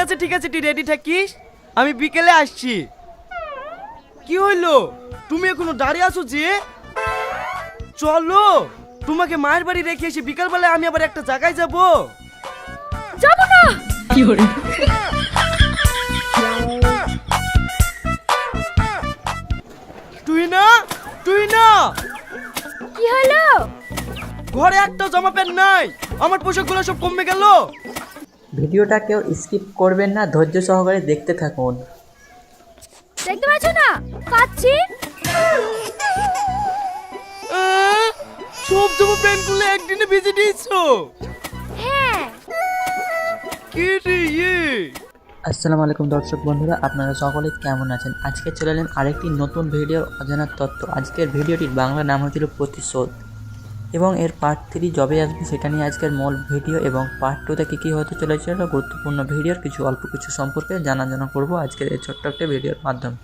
আছে ঠিক আছে, তুই রেডি থাকিস, আমি বিকেলে আসছি। কি হইলো, তুমি এখনো দাঁড়িয়ে আছো যে? চলো, তোমাকে মায়ের বাড়ি রেখে এসে বিকালবেলায় আমি আবার একটা জায়গায় যাব। যাব না। কি hore তুই না, তুই না, কি হলো? ঘরে একটা জামা প্যান্ট নাই, আমার পোশাকগুলো সব কমে গেল। ভিডিওটা কেউ স্কিপ করবেন না, ধৈর্য সহকারে দেখতে থাকুন। দেখতে পাচ্ছ না কাচ্ছি? সব জামা প্যান্টগুলো একদিনে ভিজে দিয়েছো? হ্যাঁ। কি রে ইয়ে? আসসালামু আলাইকুম দর্শক বন্ধুরা, আপনারা সকলে কেমন আছেন? আজকে চলে এলেন আরেকটি নতুন ভিডিওর অজানা তত্ত্ব। আজকের ভিডিওটির বাংলা নাম হয়েছিল প্রতিশোধ, এবং এর পার্ট 3 যবে আসবে সেটা নিয়ে আজকের মূল ভিডিও। এবং পার্ট 2তে কী হতে চলেছে গুরুত্বপূর্ণ ভিডিওর অল্প কিছু সম্পর্কে জানা করবো আজকের এই ছোট্ট একটা ভিডিওর মাধ্যমে।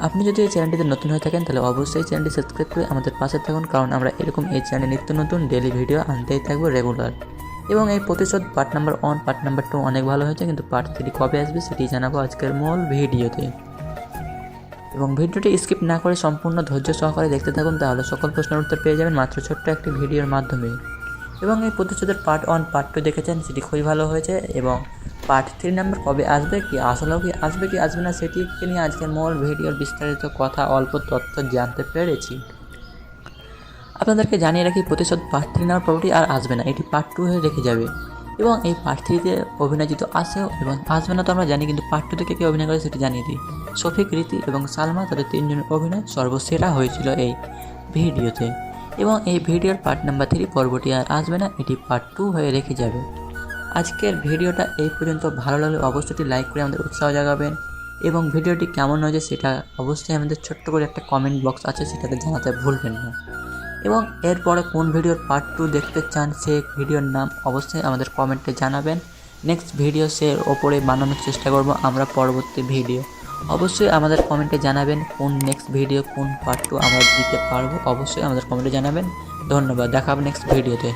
আপনি যদি এই চ্যানেলটিতে নতুন হয়ে থাকেন তাহলে অবশ্যই চ্যানেলটি সাবস্ক্রাইব করে আমাদের পাশে থাকুন, কারণ আমরা এরকম এই চ্যানেলে নিত্য নতুন ডেইলি ভিডিও আনতেই থাকবো রেগুলার। এবং এই প্রতিশোধ পার্ট নাম্বার 1, পার্ট নাম্বার 2 অনেক ভালো হয়েছে, কিন্তু পার্ট 3 কবে আসবে সেটি জানাবো আজকের মূল ভিডিওতে। এবং ভিডিওটি স্কিপ না করে সম্পূর্ণ ধৈর্য সহকারে দেখতে থাকুন, তাহলে সকল প্রশ্নের উত্তর পেয়ে যাবেন মাত্র ছোট্ট একটি ভিডিওর মাধ্যমে। এবং এই প্রতিশোধের পার্ট 1, পার্ট 2 দেখেছেন, সেটি খুবই ভালো হয়েছে। এবং পার্ট 3 নাম্বার কবে আসবে, কি আসলেও কি আসবে কি আসবে না, সেটিকে নিয়ে আজকের মূল ভিডিওর বিস্তারিত কথা, অল্প তথ্য জানতে পেরেছি। আপনাদেরকে জানিয়ে রাখি, প্রতিশোধ পার্ট 3 নাম্বার পর্বটি আর আসবে না, এটি পার্ট 2 হয়ে রেখে যাবে। এবং এই পার্ট 3তে অভিনয় যেহেতু আসেও এবং আসবে না তো আমরা জানি, কিন্তু পার্ট 2তে কে অভিনয় করে সেটি জানিয়ে দিই। শফিক, রীতি এবং সালমা, তাদের 3 জনের অভিনয় সর্বসেরা হয়েছিল এই ভিডিওতে। এবং এই ভিডিওর পার্ট নাম্বার 3 পর্বটি আর আসবে না, এটি পার্ট 2 হয়ে রেখে যাবে। আজকের ভিডিওটা এই পর্যন্ত। ভালো লাগলে অবশ্যই লাইক করে আমাদের উৎসাহ জাগাবেন, এবং ভিডিওটি কেমন হয়েছে সেটা অবশ্যই আমাদের ছোট্ট করে একটা কমেন্ট বক্স আছে, সেটাতে জানাতে ভুলবেন না। এবং এরপরে কোন ভিডিওর পার্ট 2 দেখতে চান সেই ভিডিওর নাম অবশ্যই আমাদের কমেন্টে জানাবেন। নেক্সট ভিডিও সে ওপরে বানানোর চেষ্টা করব আমরা পরবর্তী ভিডিও। অবশ্যই আমাদের কমেন্টে জানাবেন কোন নেক্সট ভিডিও, কোন পার্ট 2 আমরা দিতে পারবো, অবশ্যই আমাদের কমেন্টে জানাবেন। ধন্যবাদ, দেখা হবে নেক্সট ভিডিওতে।